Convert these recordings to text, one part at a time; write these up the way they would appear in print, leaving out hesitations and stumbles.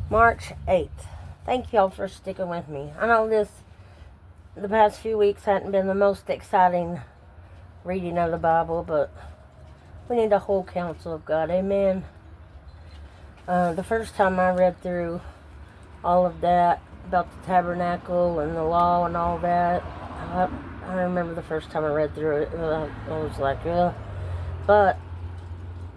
March 8th. Thank y'all for sticking with me. I know the past few weeks hadn't been the most exciting reading of the Bible, but we need the whole counsel of God. Amen. The first time I read through all of that about the tabernacle and the law and all that, I remember the first time I read through it, I was like, ugh. But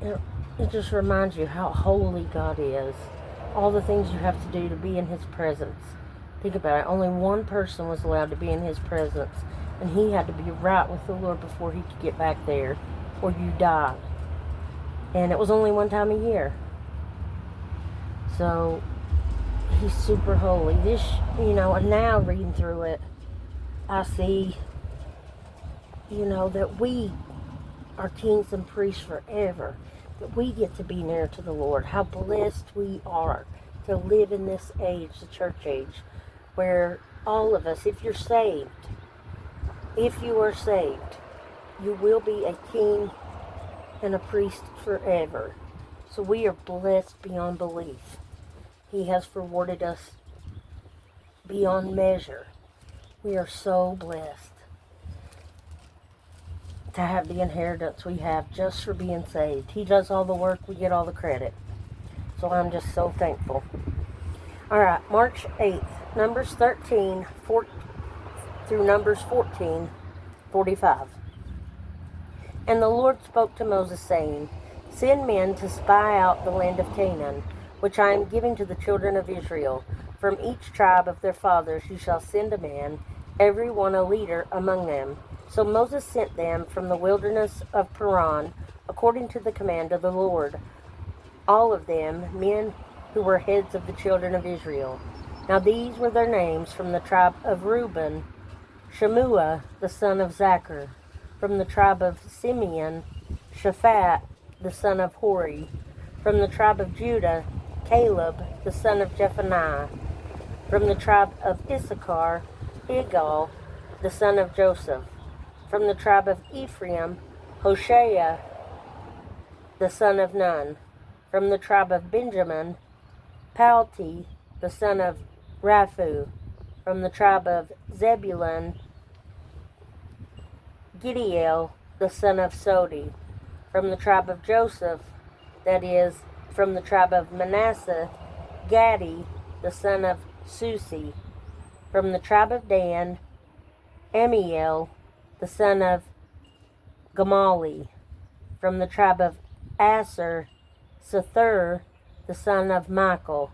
it just reminds you how holy God is. All the things you have to do to be in His presence. Think about it. Only one person was allowed to be in His presence, and he had to be right with the Lord before he could get back there, or you died. And it was only one time a year. So He's super holy. And now reading through it, I see, that we are kings and priests forever. That we get to be near to the Lord. How blessed we are to live in this age, the church age, where all of us, if you are saved, you will be a king and a priest forever. So we are blessed beyond belief. He has rewarded us beyond measure. We are so blessed to have the inheritance we have just for being saved. He does all the work, we get all the credit. So I'm just so thankful. Alright, March 8th, Numbers 13 through Numbers 14:45. And the Lord spoke to Moses, saying, Send men to spy out the land of Canaan, which I am giving to the children of Israel. From each tribe of their fathers you shall send a man, every one a leader among them. So Moses sent them from the wilderness of Paran, according to the command of the Lord, all of them men who were heads of the children of Israel. Now these were their names: from the tribe of Reuben, Shemua the son of Zachar; from the tribe of Simeon, Shaphat the son of Hori; from the tribe of Judah, Caleb the son of Jephunneh; from the tribe of Issachar, Igal the son of Joseph; from the tribe of Ephraim, Hoshea the son of Nun; from the tribe of Benjamin, Palti the son of Raphu; from the tribe of Zebulun, Gidiel the son of Sodi; from the tribe of Joseph, that is, from the tribe of Manasseh, Gadi the son of Susi; from the tribe of Dan, Amiel the son of Gamali; from the tribe of Aser, Sethur the son of Michael;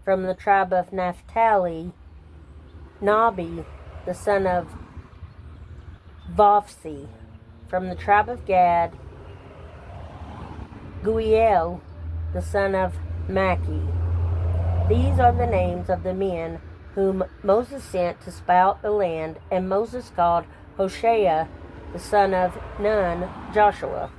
from the tribe of Naphtali, Nabi the son of Vophsi; from the tribe of Gad, Guiel the son of Maki. These are the names of the men whom Moses sent to spy out the land, and Moses called Hoshea the son of Nun Joshua.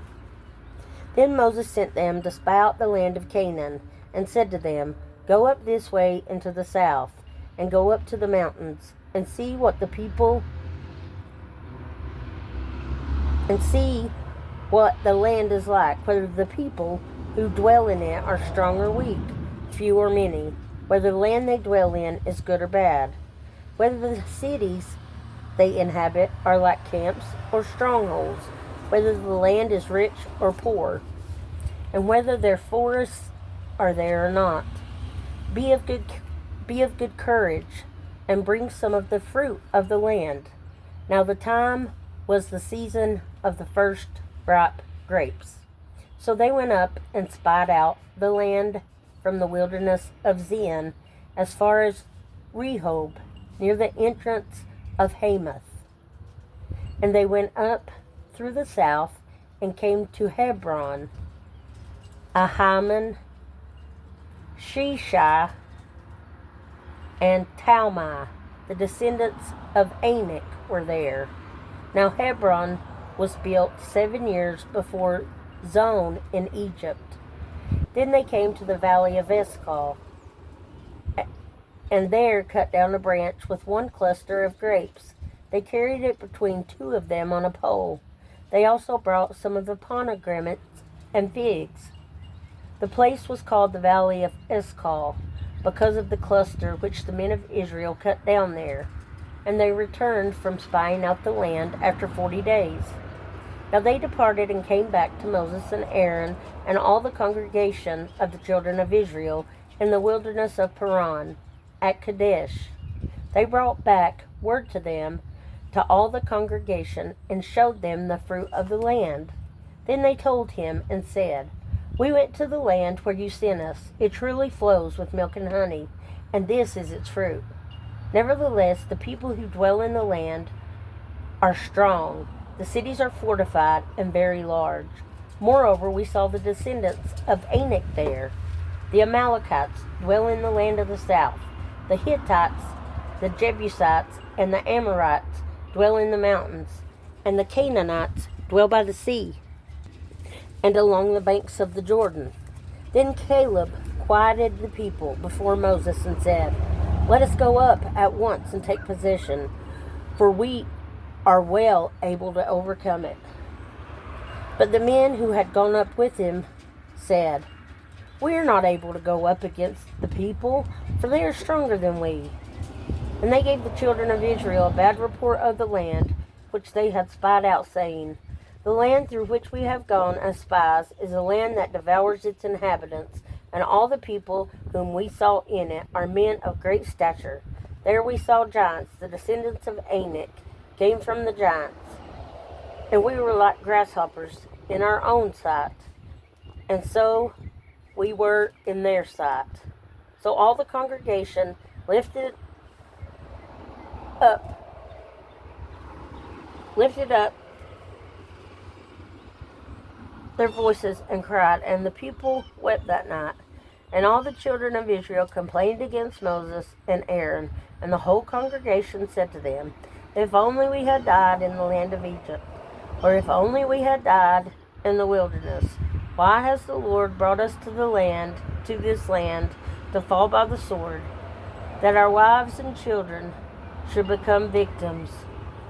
Then Moses sent them to spy out the land of Canaan, and said to them, Go up this way into the south, and go up to the mountains, and see what the land is like, whether the people who dwell in it are strong or weak, few or many, whether the land they dwell in is good or bad, whether the cities they inhabit are like camps or strongholds, whether the land is rich or poor, and whether their forests are there or not. Be of good courage, and bring some of the fruit of the land. Now the time was the season of the first ripe grapes. So they went up and spied out the land from the wilderness of Zin as far as Rehob, near the entrance of Hamath. And they went up through the south and came to Hebron, Ahiman, Sheshai, and Talmai. The descendants of Anak were there. Now Hebron was built 7 years before Zon in Egypt. Then they came to the valley of Escol, and there cut down a branch with one cluster of grapes. They carried it between two of them on a pole. They also brought some of the pomegranates and figs. The place was called the Valley of Escol, because of the cluster which the men of Israel cut down there. And they returned from spying out the land after 40 days. Now they departed and came back to Moses and Aaron and all the congregation of the children of Israel in the wilderness of Paran, at Kadesh. They brought back word to them, to all the congregation, and showed them the fruit of the land. Then they told him and said, "We went to the land where you sent us. It truly flows with milk and honey, and this is its fruit. Nevertheless, the people who dwell in the land are strong. The cities are fortified and very large. Moreover, we saw the descendants of Anak there. The Amalekites dwell in the land of the south. The Hittites, the Jebusites, and the Amorites dwell in the mountains. And the Canaanites dwell by the sea and along the banks of the Jordan." Then Caleb quieted the people before Moses and said, "Let us go up at once and take possession, for we are well able to overcome it." But the men who had gone up with him said, "We are not able to go up against the people, for they are stronger than we." And they gave the children of Israel a bad report of the land which they had spied out, saying, "The land through which we have gone as spies is a land that devours its inhabitants, and all the people whom we saw in it are men of great stature. There we saw giants, the descendants of Anak came from the giants, and we were like grasshoppers in our own sight, and so we were in their sight." So all the congregation lifted up their voices and cried, and the people wept that night. And all the children of Israel complained against Moses and Aaron, and the whole congregation said to them, "If only we had died in the land of Egypt, or if only we had died in the wilderness. Why has the Lord brought us to this land, to fall by the sword, that our wives and children should become victims?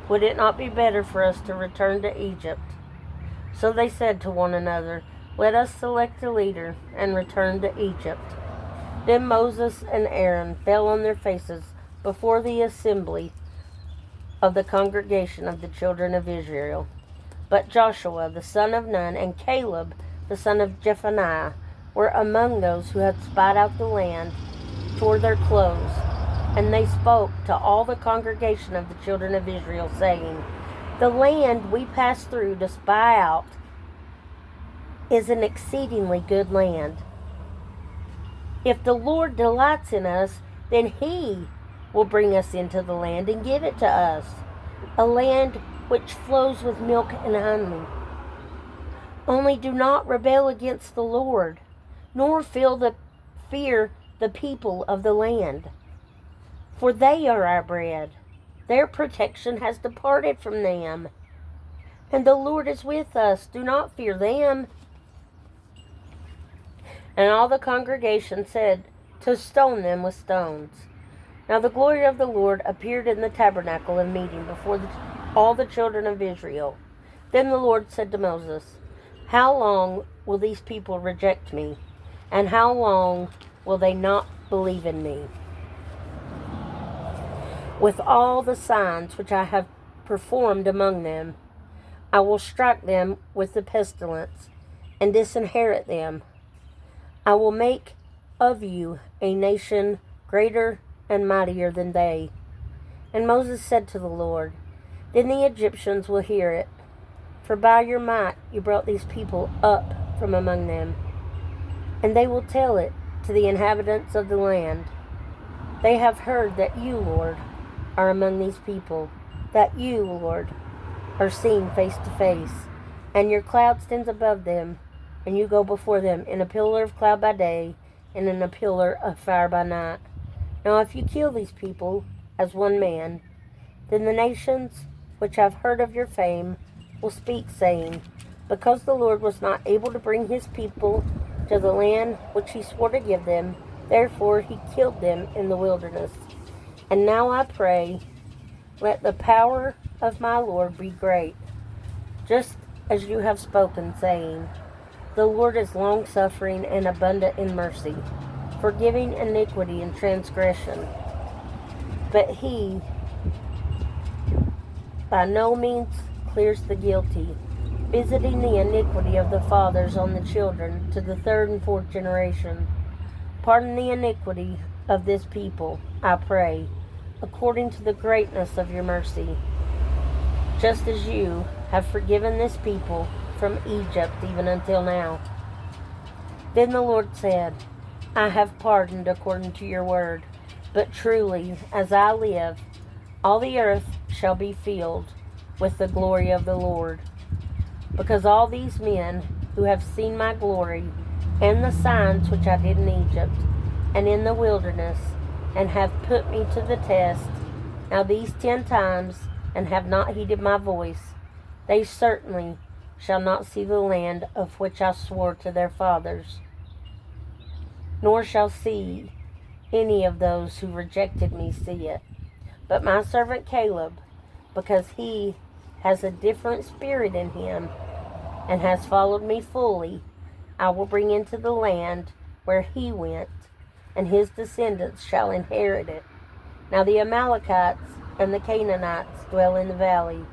Would it not be better for us to return to Egypt?" So they said to one another, "Let us select a leader and return to Egypt." Then Moses and Aaron fell on their faces before the assembly of the congregation of the children of Israel. But Joshua the son of Nun and Caleb the son of Jephunneh were among those who had spied out the land, tore their clothes, and they spoke to all the congregation of the children of Israel, saying, "The land we passed through to spy out is an exceedingly good land. If the Lord delights in us, then He will bring us into the land and give it to us, a land which flows with milk and honey. Only do not rebel against the Lord, nor fear the people of the land, for they are our bread. Their protection has departed from them, and the Lord is with us. Do not fear them." And all the congregation said to stone them with stones. Now the glory of the Lord appeared in the tabernacle of meeting before all the children of Israel. Then the Lord said to Moses, "How long will these people reject me? And how long will they not believe in me? With all the signs which I have performed among them, I will strike them with the pestilence and disinherit them. I will make of you a nation greater and mightier than they." And Moses said to the Lord, "Then the Egyptians will hear it, for by your might you brought these people up from among them. And they will tell it to the inhabitants of the land. They have heard that you, Lord, are among these people, that you, Lord, are seen face to face, and your cloud stands above them, and you go before them in a pillar of cloud by day and in a pillar of fire by night. Now if you kill these people as one man, then the nations which have heard of your fame will speak, saying, because the Lord was not able to bring his people to the land which he swore to give them, therefore he killed them in the wilderness. And now I pray, let the power of my Lord be great, just as you have spoken, saying, The Lord is long-suffering and abundant in mercy, forgiving iniquity and transgression. But he by no means clears the guilty, visiting the iniquity of the fathers on the children to the third and fourth generation. Pardon the iniquity of this people, I pray, according to the greatness of your mercy, just as you have forgiven this people from Egypt even until now. Then the Lord said, I have pardoned according to your word, but truly, as I live, all the earth shall be filled with the glory of the Lord. Because all these men who have seen my glory and the signs which I did in Egypt and in the wilderness, and have put me to the test, now these 10 times, and have not heeded my voice, they certainly shall not see the land of which I swore to their fathers, nor shall see any of those who rejected me see it. But my servant Caleb, because he has a different spirit in him, and has followed me fully, I will bring into the land where he went, and his descendants shall inherit it. Now the Amalekites and the Canaanites dwell in the valley.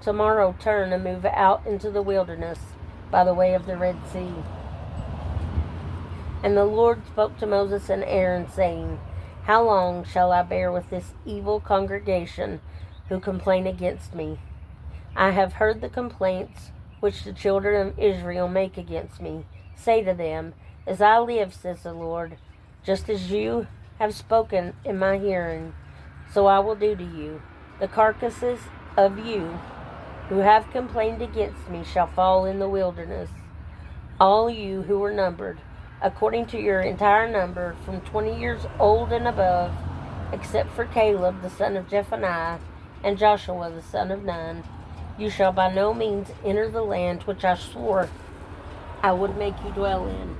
Tomorrow turn and move out into the wilderness by the way of the Red Sea. And the Lord spoke to Moses and Aaron, saying, How long shall I bear with this evil congregation who complain against me? I have heard the complaints which the children of Israel make against me. Say to them, As I live, says the Lord, just as you have spoken in my hearing, so I will do to you. The carcasses of you who have complained against me shall fall in the wilderness. All you who were numbered, according to your entire number, from 20 years old and above, except for Caleb the son of Jephunneh and Joshua the son of Nun, you shall by no means enter the land which I swore I would make you dwell in.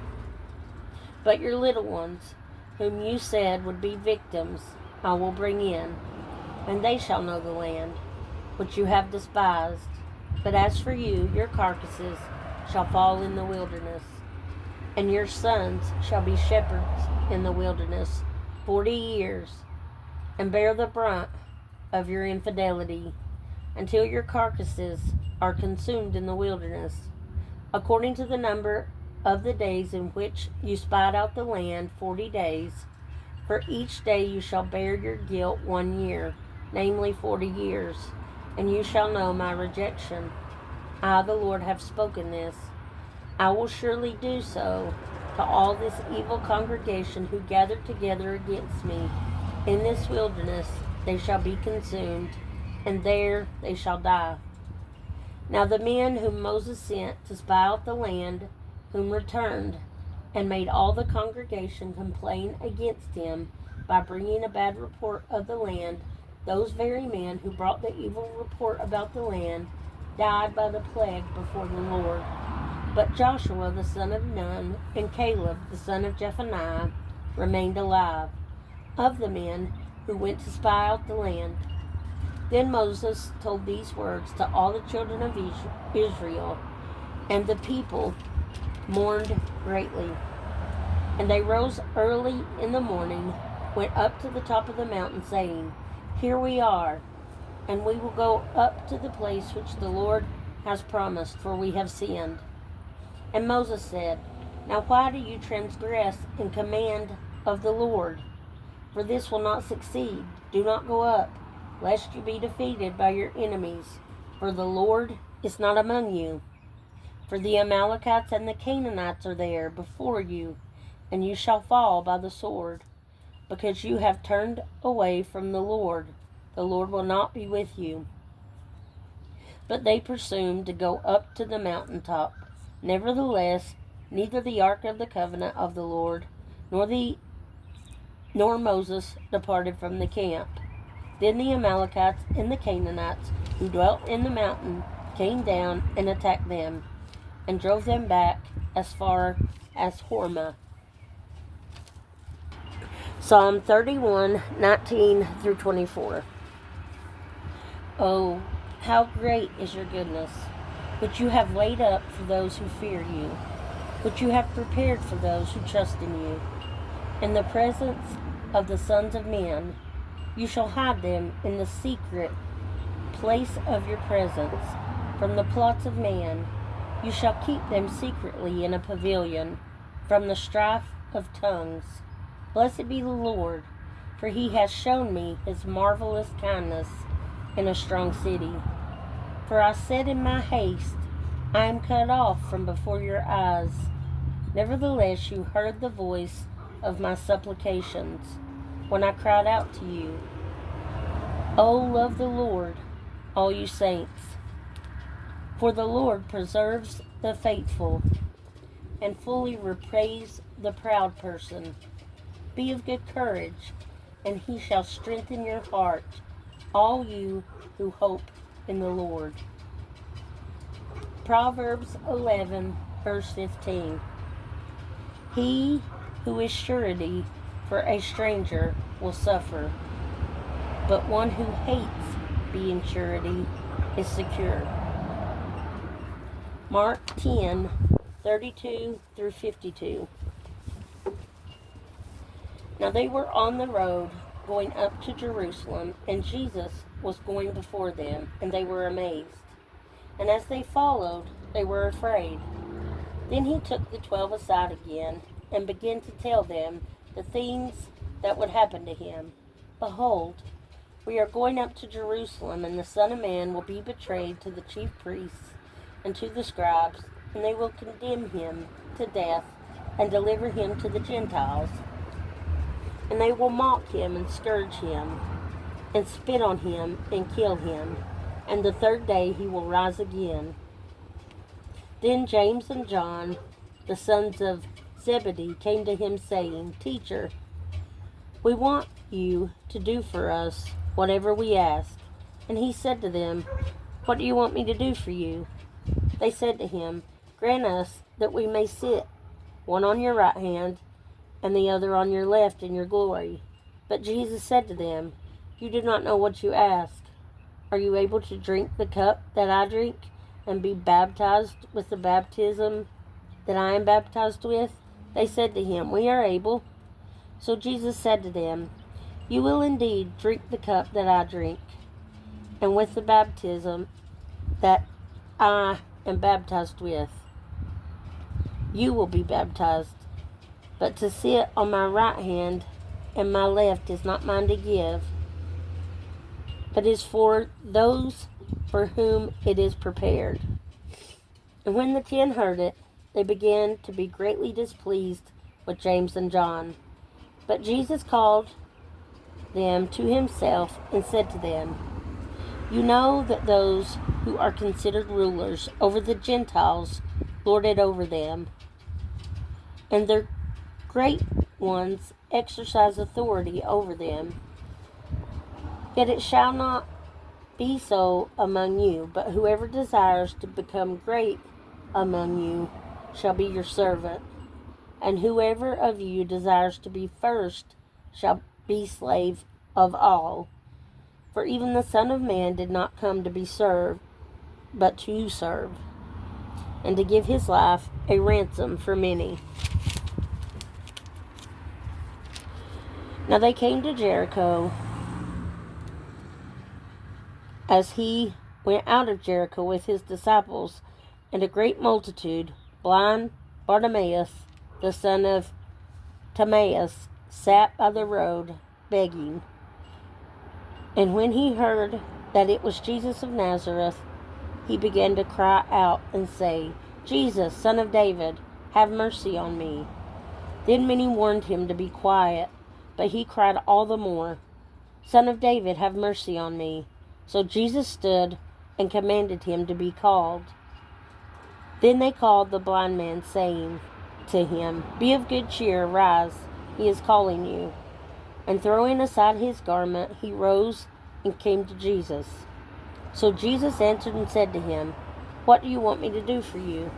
But your little ones, whom you said would be victims, I will bring in, and they shall know the land, which you have despised. But as for you, your carcasses shall fall in the wilderness, and your sons shall be shepherds in the wilderness 40 years, and bear the brunt of your infidelity, until your carcasses are consumed in the wilderness, according to the number of the days in which you spied out the land, 40 days. For each day you shall bear your guilt 1 year, namely 40 years, and you shall know my rejection. I, the Lord, have spoken this. I will surely do so to all this evil congregation who gathered together against me. In this wilderness they shall be consumed, and there they shall die. Now the men whom Moses sent to spy out the land, whom returned, and made all the congregation complain against him by bringing a bad report of the land, those very men who brought the evil report about the land died by the plague before the Lord. But Joshua the son of Nun and Caleb the son of Jephunneh remained alive, of the men who went to spy out the land. Then Moses told these words to all the children of Israel, and the people mourned greatly. And they rose early in the morning, went up to the top of the mountain, saying, Here we are, and we will go up to the place which the Lord has promised, for we have sinned. And Moses said, Now why do you transgress in command of the Lord? For this will not succeed. Do not go up, lest you be defeated by your enemies, for the Lord is not among you. For the Amalekites and the Canaanites are there before you, and you shall fall by the sword, because you have turned away from the Lord. The Lord will not be with you. But they presumed to go up to the mountaintop. Nevertheless, neither the ark of the covenant of the Lord, nor Moses departed from the camp. Then the Amalekites and the Canaanites who dwelt in the mountain came down and attacked them, and drove them back as far as Hormah. Psalm 31, 19 through 24. Oh, how great is your goodness, which you have laid up for those who fear you, which you have prepared for those who trust in you. In the presence of the sons of men, you shall hide them in the secret place of your presence. From the plots of man, you shall keep them secretly in a pavilion, from the strife of tongues. Blessed be the Lord, for he has shown me his marvelous kindness in a strong city. For I said in my haste, I am cut off from before your eyes. Nevertheless, you heard the voice of my supplications when I cried out to you. O love the Lord, all you saints. For the Lord preserves the faithful and fully repays the proud person. Be of good courage, and he shall strengthen your heart, all you who hope in the Lord. Proverbs 11, verse 15. He who is surety for a stranger will suffer, but one who hates being surety is secure. Mark 10, 32 through 52. Now they were on the road going up to Jerusalem, and Jesus was going before them, and they were amazed. And as they followed, they were afraid. Then he took the 12 aside again, and began to tell them the things that would happen to him. Behold, we are going up to Jerusalem, and the Son of Man will be betrayed to the chief priests and to the scribes, and they will condemn him to death and deliver him to the Gentiles. And they will mock him and scourge him and spit on him and kill him. And the third day he will rise again. Then James and John, the sons of Zebedee, came to him saying, Teacher, we want you to do for us whatever we ask. And he said to them, What do you want me to do for you? They said to him, Grant us that we may sit, one on your right hand and the other on your left in your glory. But Jesus said to them, You do not know what you ask. Are you able to drink the cup that I drink, and be baptized with the baptism that I am baptized with? They said to him, We are able. So Jesus said to them, You will indeed drink the cup that I drink, and with the baptism that I am baptized with, you will be baptized. But to sit on my right hand and my left is not mine to give, but is for those for whom it is prepared. And when the 10 heard it, they began to be greatly displeased with James and John. But Jesus called them to himself and said to them, You know that those who are considered rulers over the Gentiles lord it over them, and their great ones exercise authority over them. Yet it shall not be so among you, but whoever desires to become great among you shall be your servant, and whoever of you desires to be first shall be slave of all. For even the Son of Man did not come to be served, but to serve, and to give his life a ransom for many. Now they came to Jericho. As he went out of Jericho with his disciples and a great multitude, blind Bartimaeus, the son of Timaeus, sat by the road begging. And when he heard that it was Jesus of Nazareth, he began to cry out and say, Jesus, Son of David, have mercy on me. Then many warned him to be quiet, but he cried all the more, Son of David, have mercy on me. So Jesus stood and commanded him to be called. Then they called the blind man, saying to him, Be of good cheer, rise, he is calling you. And throwing aside his garment, he rose and came to Jesus. So Jesus answered and said to him, What do you want me to do for you?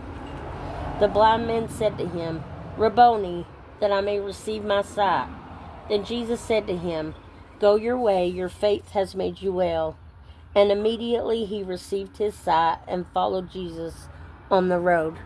The blind man said to him, Rabboni, that I may receive my sight. Then Jesus said to him, Go your way, your faith has made you well. And immediately he received his sight and followed Jesus on the road.